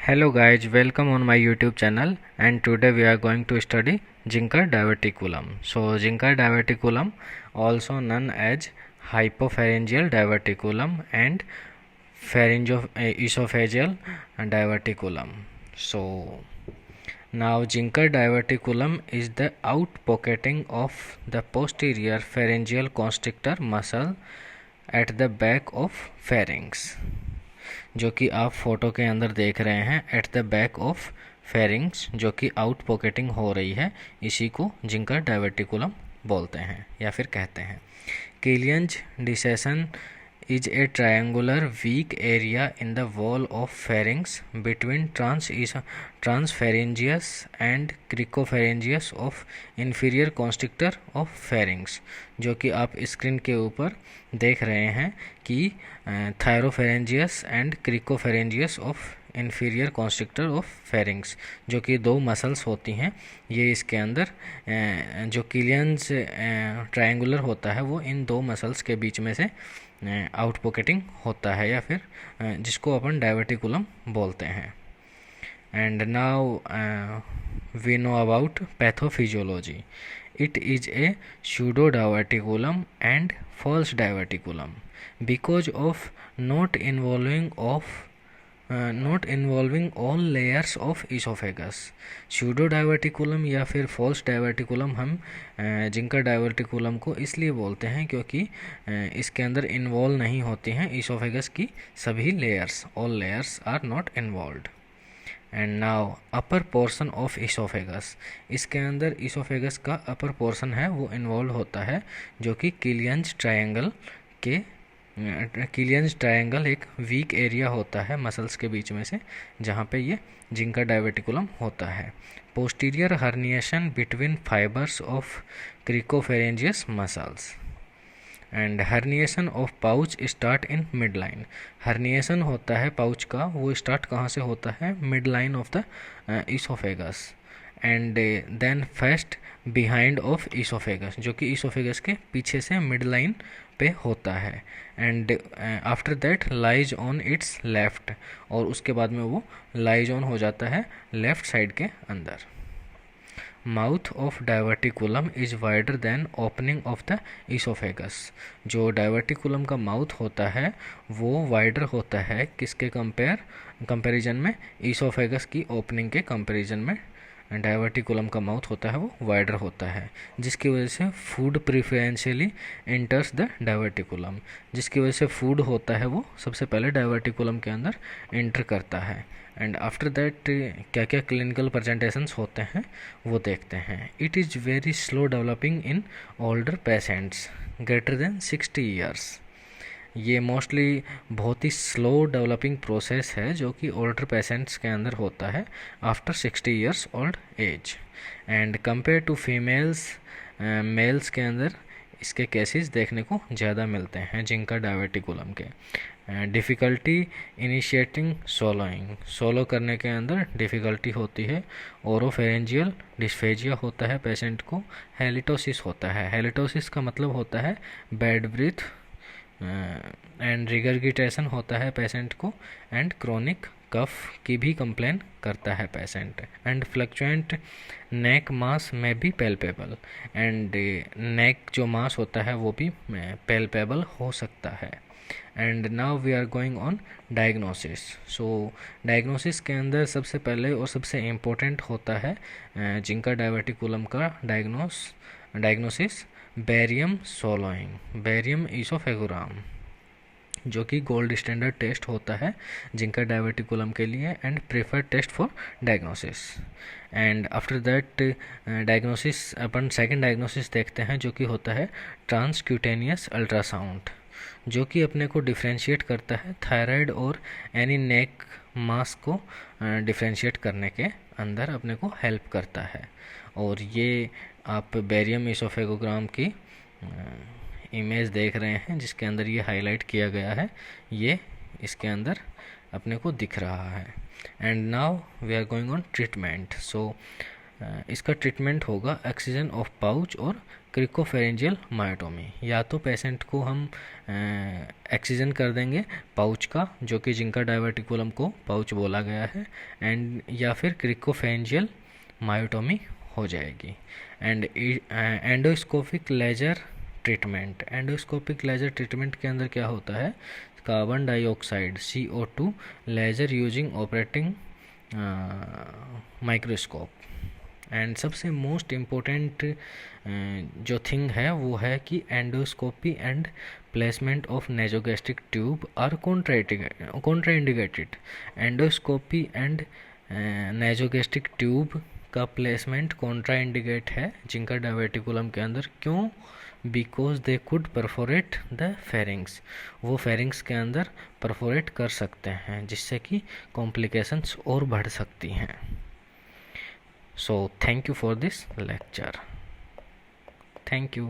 Hello guys, welcome on my YouTube channel, and today we are going to study Zinker diverticulum. So Zinker diverticulum, also known as hypopharyngeal diverticulum and esophageal diverticulum. So now Zinker diverticulum is the outpocketing of the posterior pharyngeal constrictor muscle at the back of pharynx, जो कि आप photo के अंदर देख रहे हैं at the back of pharynx, जो कि आउट पॉकेटिंग हो रही है। इसी को जिंकर डाइवर्टिकुलम बोलते हैं या फिर कहते हैं। किलियंज डिसेशन is a triangular weak area in the wall of pharynx between transpharyngeus and cricopharyngeus of inferior constrictor of pharynx, जो कि आप स्क्रीन के ऊपर देख रहे हैं कि थायरोफेरेंजियस and cricopharyngeus of inferior constrictor of pharynx, जो कि दो मसल्स होती हैं। ये इसके अंदर जो किलियंस ट्रायंगुलर होता है वो इन दो मसल्स के बीच में से आउटपॉकेटिंग होता है या फिर जिसको अपन डाइवर्टिकुलम बोलते हैं। And now we know about pathophysiology. It is a pseudo diverticulum and false diverticulum because of not involving all layers of esophagus। pseudo diverticulum या फिर false diverticulum हम जिंकर डाइवर्टिकुलम को इसलिए बोलते हैं क्योंकि इसके अंदर इन्वॉल्व नहीं होती हैं इसोफेगस की सभी layers. All layers are not involved. And now upper portion of oesophagus, इसके अंदर इसोफेगस का अपर पोर्शन है वो इन्वॉल्व होता है, जो कि किलियंस ट्रायंगल एक वीक एरिया होता है मसल्स के बीच में से, जहाँ पे ये जिंका डाइवर्टिकुलम होता है। Posterior herniation between fibres of cricopharyngeus muscles and herniation of pouch start in mid line. Herniation होता है पाउच का, वो स्टार्ट कहाँ से होता है? Mid line of the oesophagus and then first behind of oesophagus, जो कि इसोफेगस के पीछे से मिड लाइन पे होता है। And after that lies on it's left, और उसके बाद में वो लाइज ऑन हो जाता है लेफ्ट साइड के अंदर। Mouth of diverticulum is wider than opening of the oesophagus. जो डाइवर्टिकुलम का माउथ होता है वो वाइडर होता है किसके कंपेरिजन में? इसोफेगस की ओपनिंग के कंपेरिजन में डाइवर्टिकुलम का माउथ होता है वो वाइडर होता है, जिसकी वजह से food preferentially enters the diverticulum. जिसकी वजह से फूड होता है वो सबसे पहले डाइवर्टिकुलम के अंदर एंटर करता है। एंड आफ्टर दैट क्या क्या क्लिनिकल प्रेजेंटेशंस होते हैं वो देखते हैं। It is very slow developing in older patients greater than 60 years. ये मोस्टली बहुत ही स्लो डेवलपिंग प्रोसेस है जो कि ओल्डर पेशेंट्स के अंदर होता है after 60 years old age. And compare to females, males के अंदर इसके केसेस देखने को ज़्यादा मिलते हैं जिंका डाइवर्टिकुलम के। डिफ़िकल्टी इनिशिएटिंग सोलोइंग, सोलो करने के अंदर डिफ़िकल्टी होती है। ओरोफेरेंजियल डिस्फेजिया होता है पेशेंट को। हेलिटोसिस होता है। हेलिटोसिस का मतलब होता है बैड ब्रीथ। एंड रिगर्गिटेशन होता है पेशेंट को। एंड क्रोनिक कफ की भी कंप्लेन करता है पेशेंट। एंड फ्लक्चुएंट नेक मास में भी पैल्पेबल, एंड नेक जो मास होता है वो भी पैल्पेबल हो सकता है। And now we are going on diagnosis. So diagnosis के अंदर सबसे पहले और सबसे इम्पोर्टेंट होता है जिंका डाइवर्टिकुलम का diagnosis barium swallowing, barium oesophagogram, जो कि गोल्ड स्टैंडर्ड टेस्ट होता है जिंका डाइवर्टिकुलम के लिए and preferred test for diagnosis. And after that diagnosis अपन सेकंड डायग्नोसिस देखते हैं, जो कि होता है ट्रांसक्यूटेनियस अल्ट्रासाउंड, जो कि अपने को डिफ्रेंशिएट करता है थायराइड और एनी नेक मास को डिफ्रेंशिएट करने के अंदर अपने को हेल्प करता है। और ये आप बैरियम इसोफेगोग्राम की इमेज देख रहे हैं जिसके अंदर ये हाईलाइट किया गया है, ये इसके अंदर अपने को दिख रहा है। And now we are going on treatment. So इसका ट्रीटमेंट होगा एक्सिजन ऑफ पाउच और क्रिकोफेरेंजियल मायोटोमी। या तो पेशेंट को हम एक्सिजन कर देंगे पाउच का, जो कि जिंका डाइवर्टिकुलम को पाउच बोला गया है, एंड या फिर क्रिकोफेरेंजियल मायोटोमी हो जाएगी। And endoscopic laser treatment, endoscopic laser treatment के अंदर क्या होता है, carbon dioxide CO2 laser using operating microscope. And सबसे मोस्ट इम्पोर्टेंट जो थिंग है वो है कि endoscopy and placement of nasogastric tube are contraindicated. Endoscopy and nasogastric tube का प्लेसमेंट कॉन्ट्राइंडिकेट है जिंका डाइवर्टिकुलम के अंदर। क्यों? Because they could perforate the pharynx, वो फेरिंग्स के अंदर परफोरेट कर सकते हैं, जिससे कि कॉम्प्लिकेशंस और बढ़ सकती हैं। So thank you for this lecture. Thank you.